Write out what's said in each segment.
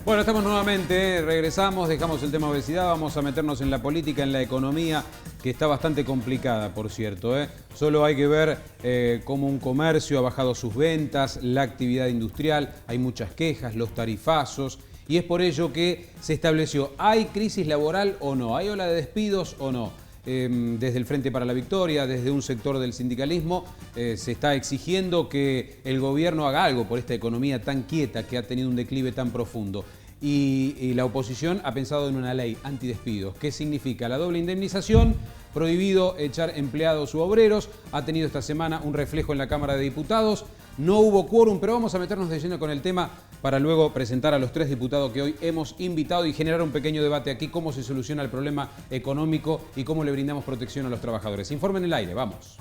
Bueno, estamos nuevamente, regresamos, dejamos el tema obesidad, vamos a meternos en la política, en la economía, que está bastante complicada, por cierto. Solo hay que ver cómo un comercio ha bajado sus ventas, la actividad industrial, hay muchas quejas, los tarifazos, y es por ello que se estableció, ¿hay crisis laboral o no? ¿Hay ola de despidos o no? Desde el Frente para la Victoria, desde un sector del sindicalismo, se está exigiendo que el gobierno haga algo por esta economía tan quieta que ha tenido un declive tan profundo. Y la oposición ha pensado en una ley antidespidos. ¿Qué significa? La doble indemnización, prohibido echar empleados u obreros, ha tenido esta semana un reflejo en la Cámara de Diputados. No hubo quórum, pero vamos a meternos de lleno con el tema para luego presentar a los 3 diputados que hoy hemos invitado y generar un pequeño debate aquí, cómo se soluciona el problema económico y cómo le brindamos protección a los trabajadores. Informe en el aire, vamos.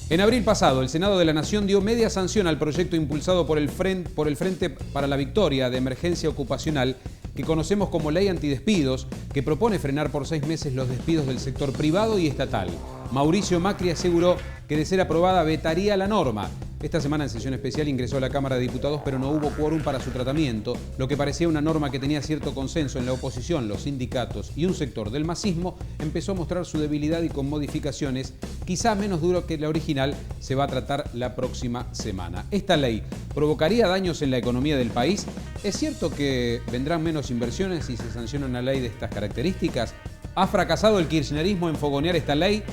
En abril pasado, el Senado de la Nación dio media sanción al proyecto impulsado por el Frente para la Victoria de Emergencia Ocupacional, que conocemos como Ley Antidespidos, que propone frenar por 6 meses los despidos del sector privado y estatal. Mauricio Macri aseguró que de ser aprobada vetaría la norma. Esta semana en sesión especial ingresó a la Cámara de Diputados, pero no hubo quórum para su tratamiento, lo que parecía una norma que tenía cierto consenso en la oposición, los sindicatos y un sector del masismo, empezó a mostrar su debilidad y con modificaciones, quizá menos duro que la original, se va a tratar la próxima semana. ¿Esta ley provocaría daños en la economía del país? ¿Es cierto que vendrán menos inversiones si se sanciona una ley de estas características? ¿Ha fracasado el kirchnerismo en fogonear esta ley?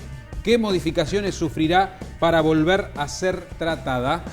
¿Qué modificaciones sufrirá para volver a ser tratada?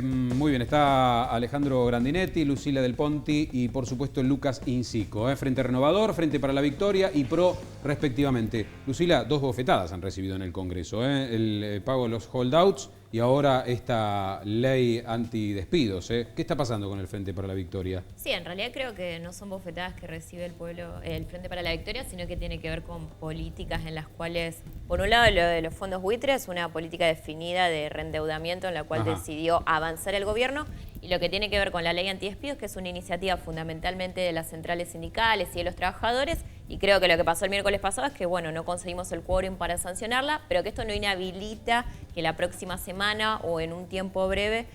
Muy bien, está Alejandro Grandinetti, Lucila Del Ponti y por supuesto Lucas Incico. Frente Renovador, Frente para la Victoria y PRO respectivamente. Lucila, 2 bofetadas han recibido en el Congreso. El pago de los holdouts y ahora esta ley antidespidos. ¿Qué está pasando con el Frente para la Victoria? Sí, en realidad creo que no son bofetadas que recibe el pueblo, el Frente para la Victoria, sino que tiene que ver con políticas en las cuales, por un lado, lo de los fondos buitres, una política definida de reendeudamiento en la cual decidió avanzar el gobierno, y lo que tiene que ver con la ley antidespidos, que es una iniciativa fundamentalmente de las centrales sindicales y de los trabajadores, y creo que lo que pasó el miércoles pasado es que, bueno, no conseguimos el quórum para sancionarla, pero que esto no inhabilita que la próxima semana o en un tiempo breve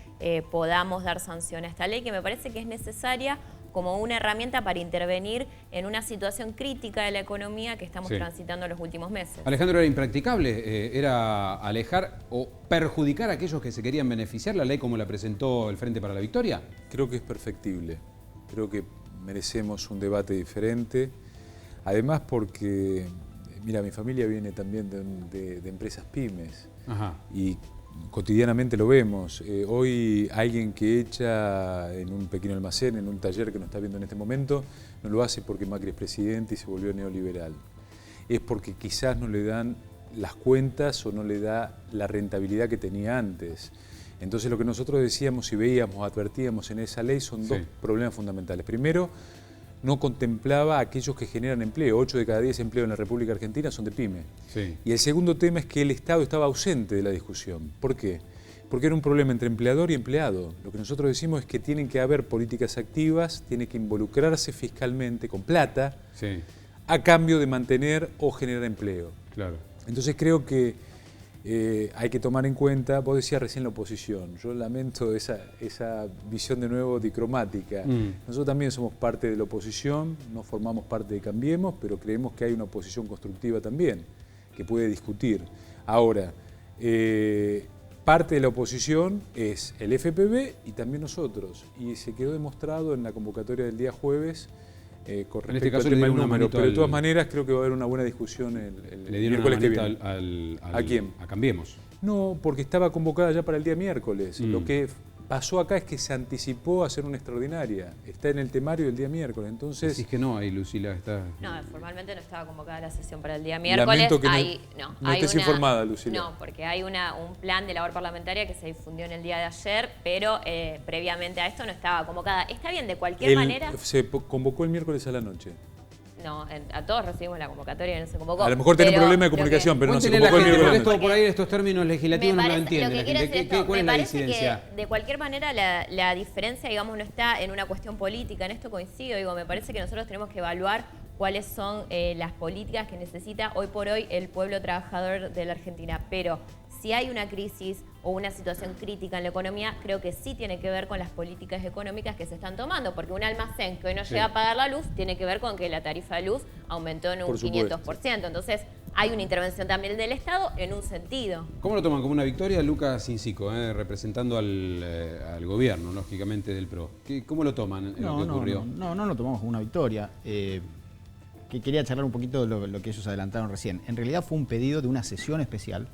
podamos dar sanción a esta ley, que me parece que es necesaria como una herramienta para intervenir en una situación crítica de la economía que estamos transitando en los últimos meses. Alejandro, ¿era impracticable? ¿Era alejar o perjudicar a aquellos que se querían beneficiar la ley como la presentó el Frente para la Victoria? Creo que es perfectible. Creo que merecemos un debate diferente. Además porque, mira, mi familia viene también de empresas pymes. Y cotidianamente lo vemos. Hoy alguien que echa en un pequeño almacén, en un taller que nos está viendo en este momento, no lo hace porque Macri es presidente y se volvió neoliberal. Es porque quizás no le dan las cuentas o no le da la rentabilidad que tenía antes. Entonces lo que nosotros decíamos y veíamos, advertíamos en esa ley son 2 problemas fundamentales. Primero, no contemplaba a aquellos que generan empleo. 8 de cada 10 empleos en la República Argentina son de pyme. Y el segundo tema es que el Estado estaba ausente de la discusión. ¿Por qué? Porque era un problema entre empleador y empleado. Lo que nosotros decimos es que tienen que haber políticas activas, tiene que involucrarse fiscalmente con plata, a cambio de mantener o generar empleo. Entonces creo que hay que tomar en cuenta, vos decías recién la oposición, yo lamento esa visión de nuevo dicromática. Nosotros también somos parte de la oposición, no formamos parte de Cambiemos, pero creemos que hay una oposición constructiva también, que puede discutir. Ahora, parte de la oposición es el FPV y también nosotros, y se quedó demostrado en la convocatoria del día jueves, con respecto en este caso al tema del número, pero de todas al... maneras creo que va a haber una buena discusión el ¿Le dieron miércoles que una viene. manita ¿A quién? A Cambiemos. No, porque estaba convocada ya para el día miércoles. Lo que pasó acá es que se anticipó a hacer una extraordinaria. Está en el temario del día miércoles, entonces... Decís que no, ahí Lucila está... No, formalmente no estaba convocada la sesión para el día miércoles. Lamento que no estés informada, Lucila. No, porque hay un plan de labor parlamentaria que se difundió en el día de ayer, pero previamente a esto no estaba convocada. Está bien, de cualquier manera... Se convocó el miércoles a la noche. No, a todos recibimos la convocatoria y no se convocó. A lo mejor tiene un problema de comunicación, pero no se convocó el miércoles. Esto por ahí, estos términos legislativos no lo entienden. ¿Cuál es la incidencia? Que de cualquier manera la diferencia, digamos, no está en una cuestión política. En esto coincido, digo, me parece que nosotros tenemos que evaluar cuáles son las políticas que necesita hoy por hoy el pueblo trabajador de la Argentina. Pero si hay una crisis o una situación crítica en la economía, creo que sí tiene que ver con las políticas económicas que se están tomando, porque un almacén que hoy no llega a pagar la luz tiene que ver con que la tarifa de luz aumentó en un 500%. Entonces, hay una intervención también del Estado en un sentido. ¿Cómo lo toman? ¿Como una victoria? Lucas Incico, representando al gobierno, lógicamente, del PRO. ¿Cómo lo toman lo que ocurrió? No lo tomamos como una victoria. Que quería charlar un poquito de lo que ellos adelantaron recién. En realidad fue un pedido de una sesión especial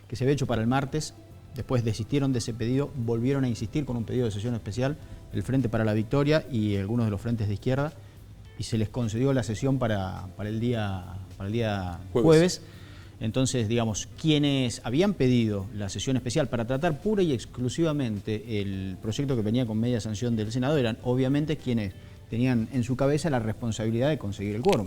que se había hecho para el martes. Después desistieron de ese pedido, volvieron a insistir con un pedido de sesión especial, el Frente para la Victoria y algunos de los frentes de izquierda, y se les concedió la sesión para el día jueves. Entonces, digamos, quienes habían pedido la sesión especial para tratar pura y exclusivamente el proyecto que venía con media sanción del Senado eran obviamente quienes tenían en su cabeza la responsabilidad de conseguir el quórum.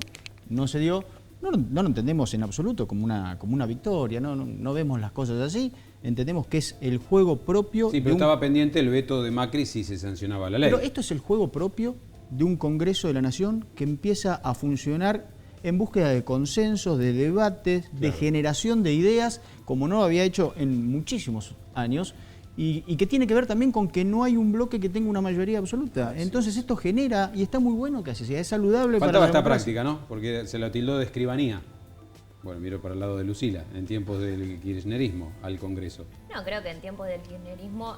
No se dio, no lo entendemos en absoluto como una victoria, no vemos las cosas así, entendemos que es el juego propio... Sí, pero estaba pendiente el veto de Macri si se sancionaba la ley. Pero esto es el juego propio de un Congreso de la Nación que empieza a funcionar en búsqueda de consensos, de debates, de generación de ideas, como no lo había hecho en muchísimos años, y que tiene que ver también con que no hay un bloque que tenga una mayoría absoluta. Entonces esto genera, y está muy bueno que así sea, es saludable para la democracia. Faltaba esta práctica, ¿no? Porque se lo tildó de escribanía. Bueno, miro para el lado de Lucila, en tiempos del kirchnerismo al Congreso. No, creo que en tiempos del kirchnerismo,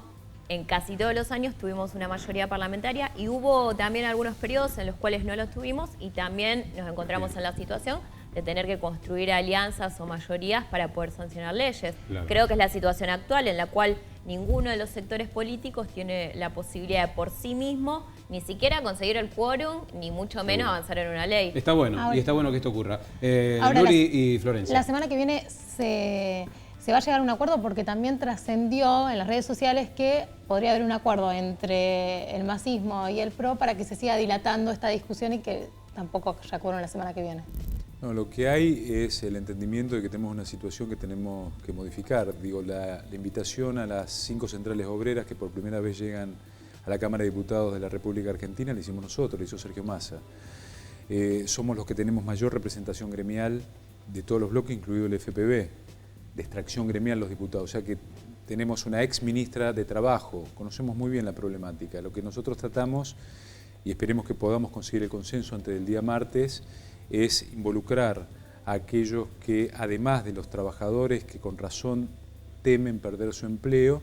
en casi todos los años tuvimos una mayoría parlamentaria y hubo también algunos periodos en los cuales no lo tuvimos y también nos encontramos en la situación de tener que construir alianzas o mayorías para poder sancionar leyes. Claro. Creo que es la situación actual en la cual ninguno de los sectores políticos tiene la posibilidad de por sí mismo ni siquiera conseguir el quórum, ni mucho menos avanzar en una ley. Está bueno, ahora, y está bueno que esto ocurra. Luli y Florencia. La semana que viene se va a llegar a un acuerdo porque también trascendió en las redes sociales que podría haber un acuerdo entre el masismo y el PRO para que se siga dilatando esta discusión y que tampoco haya quórum la semana que viene. No, lo que hay es el entendimiento de que tenemos una situación que tenemos que modificar. Digo, la invitación a las 5 centrales obreras que por primera vez llegan a la Cámara de Diputados de la República Argentina la hicimos nosotros, la hizo Sergio Massa. Somos los que tenemos mayor representación gremial de todos los bloques, incluido el FPV, de extracción gremial los diputados. O sea que tenemos una ex ministra de Trabajo, conocemos muy bien la problemática. Lo que nosotros tratamos, y esperemos que podamos conseguir el consenso antes del día martes, es involucrar a aquellos que, además de los trabajadores que con razón temen perder su empleo,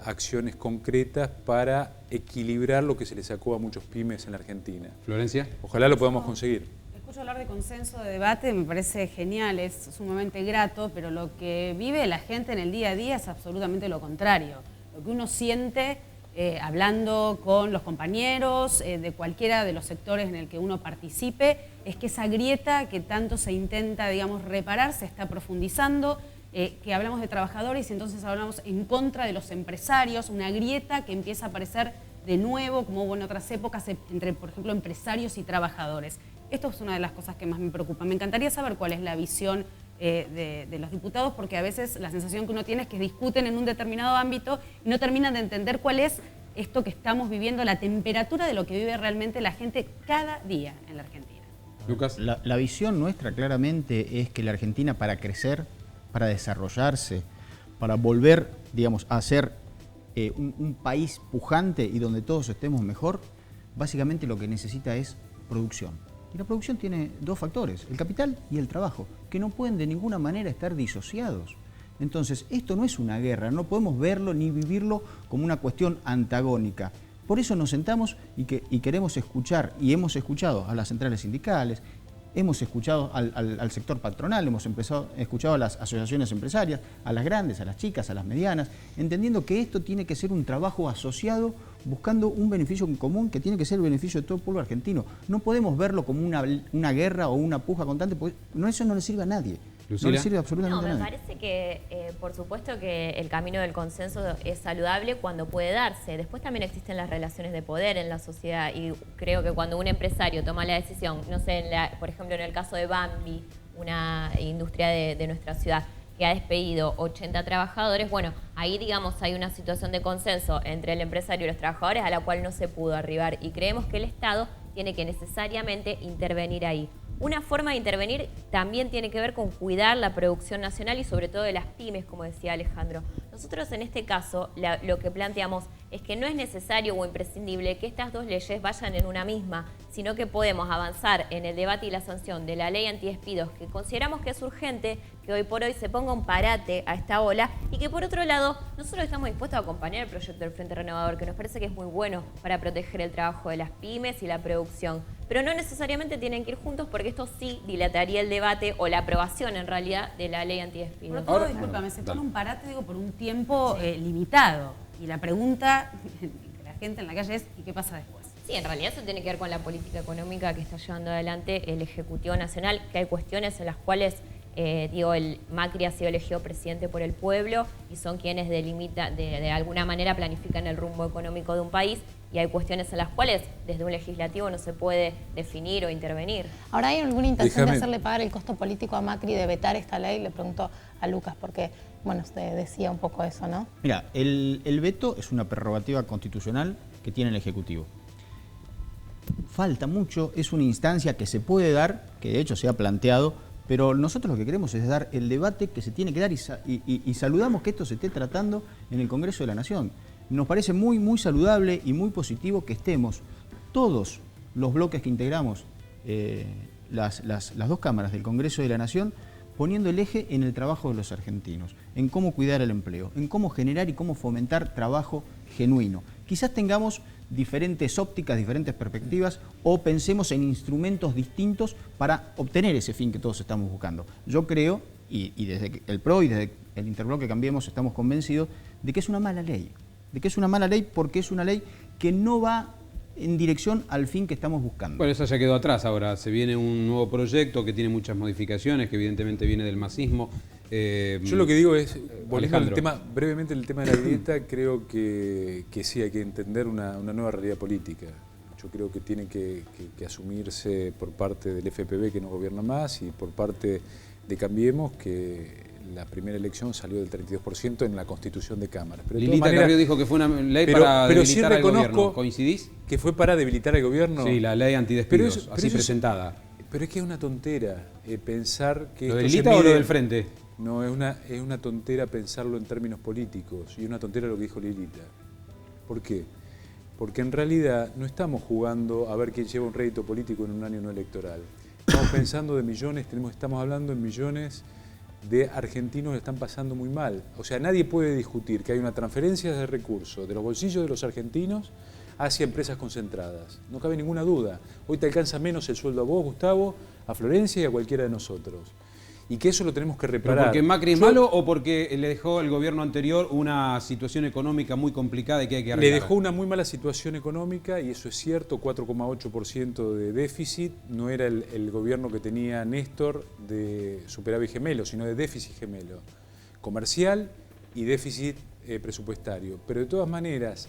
acciones concretas para equilibrar lo que se le sacó a muchos pymes en la Argentina. Florencia. Ojalá lo podamos conseguir. Escucho hablar de consenso, de debate, me parece genial, es sumamente grato, pero lo que vive la gente en el día a día es absolutamente lo contrario. Lo que uno siente hablando con los compañeros de cualquiera de los sectores en el que uno participe, es que esa grieta que tanto se intenta, digamos, reparar se está profundizando, que hablamos de trabajadores y entonces hablamos en contra de los empresarios, una grieta que empieza a aparecer de nuevo, como hubo en otras épocas, entre, por ejemplo, empresarios y trabajadores. Esto es una de las cosas que más me preocupa. Me encantaría saber cuál es la visión de los diputados, porque a veces la sensación que uno tiene es que discuten en un determinado ámbito y no terminan de entender cuál es esto que estamos viviendo, la temperatura de lo que vive realmente la gente cada día en la Argentina. Lucas. La visión nuestra claramente es que la Argentina, para crecer, para desarrollarse, para volver, digamos, a ser un país pujante y donde todos estemos mejor, básicamente lo que necesita es producción. Y la producción tiene dos factores, el capital y el trabajo, que no pueden de ninguna manera estar disociados. Entonces, esto no es una guerra, no podemos verlo ni vivirlo como una cuestión antagónica. Por eso nos sentamos y queremos escuchar, y hemos escuchado a las centrales sindicales, hemos escuchado al sector patronal, hemos escuchado a las asociaciones empresarias, a las grandes, a las chicas, a las medianas, entendiendo que esto tiene que ser un trabajo asociado, buscando un beneficio en común que tiene que ser el beneficio de todo el pueblo argentino. No podemos verlo como una guerra o una puja constante, porque eso no le sirve a nadie. Lucila. No le sirve absolutamente a nadie. Me parece que, por supuesto que el camino del consenso es saludable cuando puede darse. Después también existen las relaciones de poder en la sociedad y creo que cuando un empresario toma la decisión, no sé, por ejemplo en el caso de Bambi, una industria de nuestra ciudad, que ha despedido 80 trabajadores, bueno, ahí digamos hay una situación de consenso entre el empresario y los trabajadores a la cual no se pudo arribar y creemos que el Estado tiene que necesariamente intervenir ahí. Una forma de intervenir también tiene que ver con cuidar la producción nacional y sobre todo de las pymes, como decía Alejandro. Nosotros en este caso lo que planteamos es que no es necesario o imprescindible que estas dos leyes vayan en una misma, sino que podemos avanzar en el debate y la sanción de la ley antidespidos, que consideramos que es urgente que hoy por hoy se ponga un parate a esta ola y que por otro lado nosotros estamos dispuestos a acompañar el proyecto del Frente Renovador, que nos parece que es muy bueno para proteger el trabajo de las pymes y la producción. Pero no necesariamente tienen que ir juntos porque esto sí dilataría el debate o la aprobación en realidad de la ley antidespidos. Por todo, discúlpame, se pone un parate, digo, por un tiempo limitado. Y la pregunta de la gente en la calle es, ¿y qué pasa después? Sí, en realidad eso tiene que ver con la política económica que está llevando adelante el Ejecutivo Nacional, que hay cuestiones en las cuales, el Macri ha sido elegido presidente por el pueblo y son quienes de alguna manera planifican el rumbo económico de un país, y hay cuestiones en las cuales desde un legislativo no se puede definir o intervenir. Ahora, ¿hay alguna intención de hacerle pagar el costo político a Macri de vetar esta ley? Le pregunto a Lucas, porque, bueno, usted decía un poco eso, ¿no? Mira, el veto es una prerrogativa constitucional que tiene el Ejecutivo. Falta mucho, es una instancia que se puede dar, que de hecho se ha planteado, pero nosotros lo que queremos es dar el debate que se tiene que dar y saludamos que esto se esté tratando en el Congreso de la Nación. Nos parece muy, muy saludable y muy positivo que estemos todos los bloques que integramos las dos cámaras del Congreso de la Nación poniendo el eje en el trabajo de los argentinos, en cómo cuidar el empleo, en cómo generar y cómo fomentar trabajo genuino. Quizás tengamos diferentes ópticas, diferentes perspectivas o pensemos en instrumentos distintos para obtener ese fin que todos estamos buscando. Yo creo, y desde el PRO y desde el Interbloque Cambiemos estamos convencidos de que es una mala ley. De que es una mala ley porque es una ley que no va en dirección al fin que estamos buscando. Bueno, eso ya quedó atrás ahora. Se viene un nuevo proyecto que tiene muchas modificaciones, que evidentemente viene del masismo. Yo lo que digo es, volviendo al tema, brevemente el tema de la grieta, creo que sí hay que entender una nueva realidad política. Yo creo que tiene que asumirse por parte del FPV, que no gobierna más, y por parte de Cambiemos, que la primera elección salió del 32% en la constitución de cámaras. Pero Lilita Carrió dijo que fue una ley para debilitar al gobierno. ¿Coincidís? ¿Que fue para debilitar al gobierno? Sí, la ley antidespidos, así presentada. Pero es que es una tontera pensar que... ¿Lo de Lilita o lo del Frente? No, es una tontera pensarlo en términos políticos, y es una tontera lo que dijo Lilita. ¿Por qué? Porque en realidad no estamos jugando a ver quién lleva un rédito político en un año no electoral. Estamos pensando de millones, estamos hablando en millones de argentinos que están pasando muy mal. O sea, nadie puede discutir que hay una transferencia de recursos de los bolsillos de los argentinos hacia empresas concentradas. No cabe ninguna duda. Hoy te alcanza menos el sueldo a vos, Gustavo, a Florencia y a cualquiera de nosotros. Y que eso lo tenemos que reparar. ¿Pero porque Macri es malo o porque le dejó el gobierno anterior una situación económica muy complicada y que hay que arreglar? Le dejó una muy mala situación económica, y eso es cierto, 4,8% de déficit. No era el gobierno que tenía Néstor de superávit gemelo, sino de déficit gemelo, comercial y déficit presupuestario. Pero de todas maneras,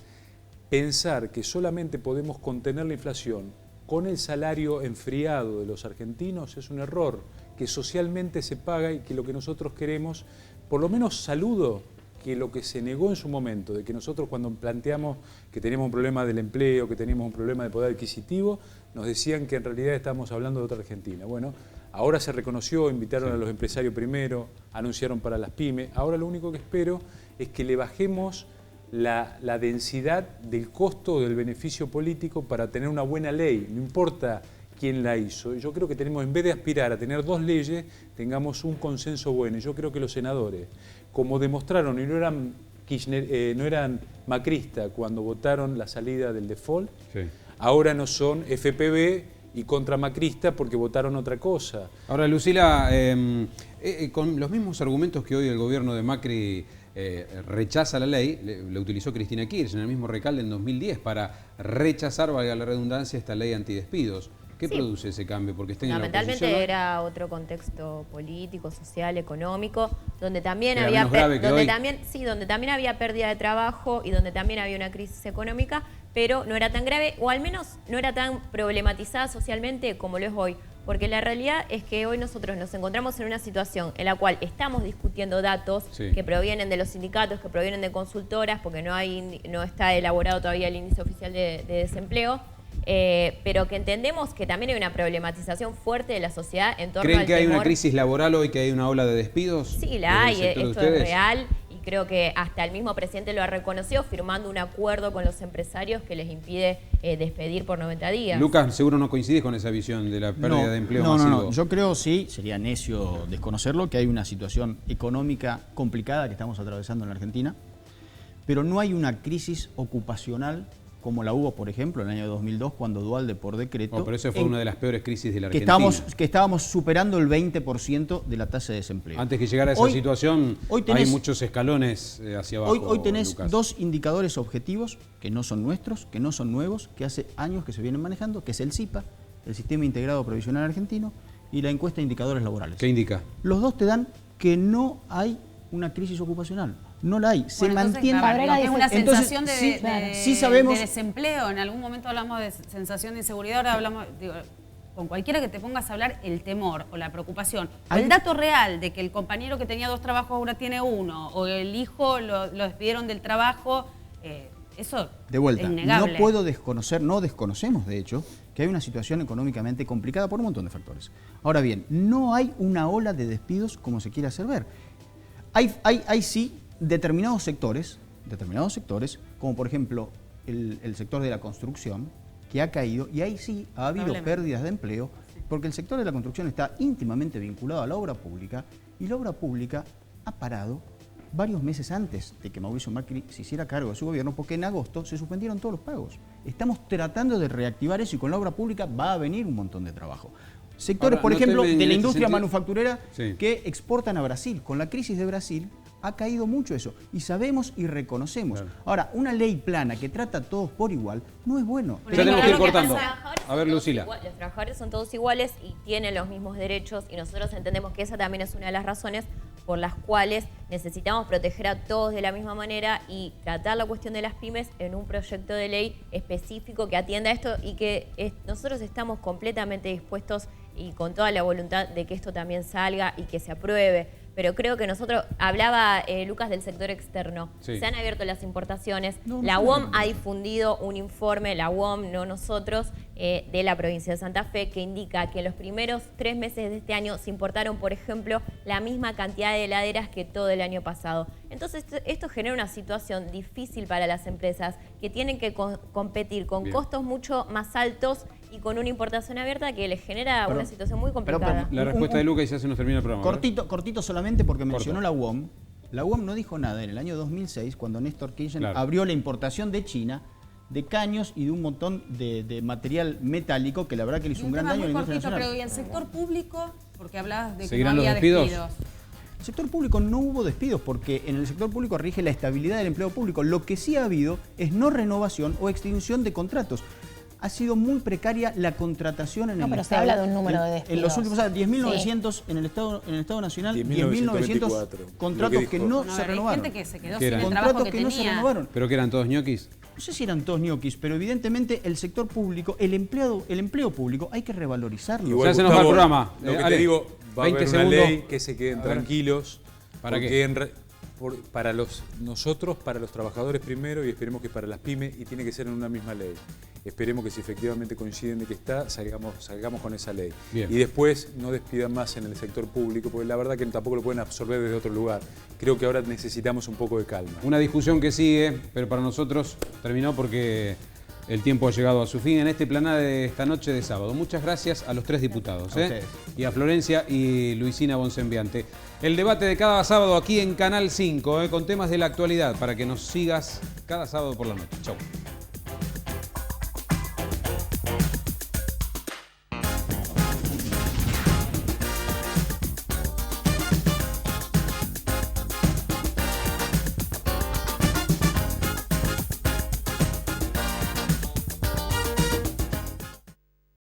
pensar que solamente podemos contener la inflación con el salario enfriado de los argentinos es un error que socialmente se paga, y que lo que nosotros queremos, por lo menos saludo que lo que se negó en su momento, de que nosotros cuando planteamos que teníamos un problema del empleo, que teníamos un problema de poder adquisitivo, nos decían que en realidad estábamos hablando de otra Argentina. Bueno, ahora se reconoció, invitaron a los empresarios primero, anunciaron para las pymes. Ahora lo único que espero es que le bajemos la densidad del costo del beneficio político para tener una buena ley, no importa quién la hizo. Yo creo que tenemos, en vez de aspirar a tener dos leyes, tengamos un consenso bueno. Y yo creo que los senadores, como demostraron, y no eran macristas cuando votaron la salida del default, sí, ahora no son FPV y contra macrista porque votaron otra cosa. Ahora, Lucila, con los mismos argumentos que hoy el gobierno de Macri rechaza la ley, le utilizó Cristina Kirchner en el mismo recalde en 2010 para rechazar, valga la redundancia, esta ley antidespidos. ¿Qué produce ese cambio? Porque está en la oposición. Fundamentalmente era otro contexto político, social, económico, donde también había donde también había pérdida de trabajo y donde también había una crisis económica, pero no era tan grave, o al menos no era tan problematizada socialmente como lo es hoy. Porque la realidad es que hoy nosotros nos encontramos en una situación en la cual estamos discutiendo datos que provienen de los sindicatos, que provienen de consultoras, porque no está elaborado todavía el índice oficial de desempleo. pero que entendemos que también hay una problematización fuerte de la sociedad en torno al ¿Creen que hay temor. una crisis laboral hoy, que hay una ola de despidos? Sí, la hay, esto es ustedes? real. Creo que hasta el mismo presidente lo ha reconocido firmando un acuerdo con los empresarios que les impide despedir por 90 días. Lucas, seguro no coincidís con esa visión de la pérdida de empleo masivo. No. Yo creo, sí, sería necio desconocerlo, que hay una situación económica complicada que estamos atravesando en la Argentina, pero no hay una crisis ocupacional como la hubo, por ejemplo, en el año 2002, cuando Duhalde, por decreto... Pero esa fue una de las peores crisis de la Argentina. Que estábamos superando el 20% de la tasa de desempleo. Antes que llegara a esa situación, hay muchos escalones hacia abajo, Hoy tenés Lucas. dos indicadores objetivos que no son nuestros, que no son nuevos, que hace años que se vienen manejando, que es el SIPA, el Sistema Integrado Provisional Argentino, y la encuesta de indicadores laborales. ¿Qué indica? Los dos te dan que no hay una crisis ocupacional. No la hay, se mantiene. Es una sensación sí sabemos, de desempleo. En algún momento hablamos de sensación de inseguridad, ahora hablamos, con cualquiera que te pongas a hablar, el temor o la preocupación, o el dato real de que el compañero que tenía 2 trabajos ahora tiene 1, o el hijo lo despidieron del trabajo, eso de vuelta, es innegable. No puedo desconocer, no desconocemos de hecho, que hay una situación económicamente complicada por un montón de factores. Ahora bien, no hay una ola de despidos como se quiere hacer ver. Hay sí determinados sectores, como por ejemplo el sector de la construcción, que ha caído, y ahí sí ha habido pérdidas de empleo, porque el sector de la construcción está íntimamente vinculado a la obra pública, y la obra pública ha parado varios meses antes de que Mauricio Macri se hiciera cargo de su gobierno, porque en agosto se suspendieron todos los pagos. Estamos tratando de reactivar eso, y con la obra pública va a venir un montón de trabajo. Sectores, por ejemplo, de la industria manufacturera que exportan a Brasil. Con la crisis de Brasil ha caído mucho eso, y sabemos y reconocemos. Claro. Ahora, una ley plana que trata a todos por igual no es bueno. Ya tenemos que ir cortando. A ver, Lucila. Los trabajadores son todos iguales y tienen los mismos derechos, y nosotros entendemos que esa también es una de las razones por las cuales necesitamos proteger a todos de la misma manera y tratar la cuestión de las pymes en un proyecto de ley específico que atienda esto, y que nosotros estamos completamente dispuestos y con toda la voluntad de que esto también salga y que se apruebe. Pero creo que nosotros, hablaba Lucas del sector externo, se han abierto las importaciones, la UOM ha difundido un informe, la UOM, no nosotros, de la provincia de Santa Fe, que indica que en los primeros 3 meses de este año se importaron, por ejemplo, la misma cantidad de heladeras que todo el año pasado. Entonces esto genera una situación difícil para las empresas que tienen que competir con costos mucho más altos y con una importación abierta que les genera una situación muy complicada. La respuesta de Lucas y ya se nos termina el programa. Cortito solamente porque mencionó la UOM. La UOM no dijo nada en el año 2006 cuando Néstor Kirchner abrió la importación de China de caños y de un montón de material metálico que la verdad que le hizo un gran daño a la industria nacional. Pero ¿y el sector público? Porque hablabas de que ¿seguirán no había los despidos? En el sector público no hubo despidos porque en el sector público rige la estabilidad del empleo público. Lo que sí ha habido es no renovación o extinción de contratos. Ha sido muy precaria la contratación en el Estado. No, pero se habla de un número de despidos. En los últimos años, 10.900 en el Estado Nacional, 10.900 contratos que no se renovaron. Hay gente que se quedó sin el trabajo que no se renovaron. ¿Pero que eran todos ñoquis? No sé si eran todos ñoquis, pero evidentemente el sector público, el empleo público, hay que revalorizarlo. Igual, ya se nos va el programa. Lo que te digo, va a haber una ley que se queden tranquilos. ¿Para qué? Para nosotros, para los trabajadores primero, y esperemos que para las pymes, y tiene que ser en una misma ley. Esperemos que si efectivamente coinciden de que está, salgamos con esa ley. Bien. Y después no despidan más en el sector público, porque la verdad que tampoco lo pueden absorber desde otro lugar. Creo que ahora necesitamos un poco de calma. Una discusión que sigue, pero para nosotros terminó porque el tiempo ha llegado a su fin en este Planada de esta noche de sábado. Muchas gracias a los 3 diputados, y a Florencia y Luisina Bonsembiante. El debate de cada sábado aquí en Canal 5, con temas de la actualidad, para que nos sigas cada sábado por la noche. Chau.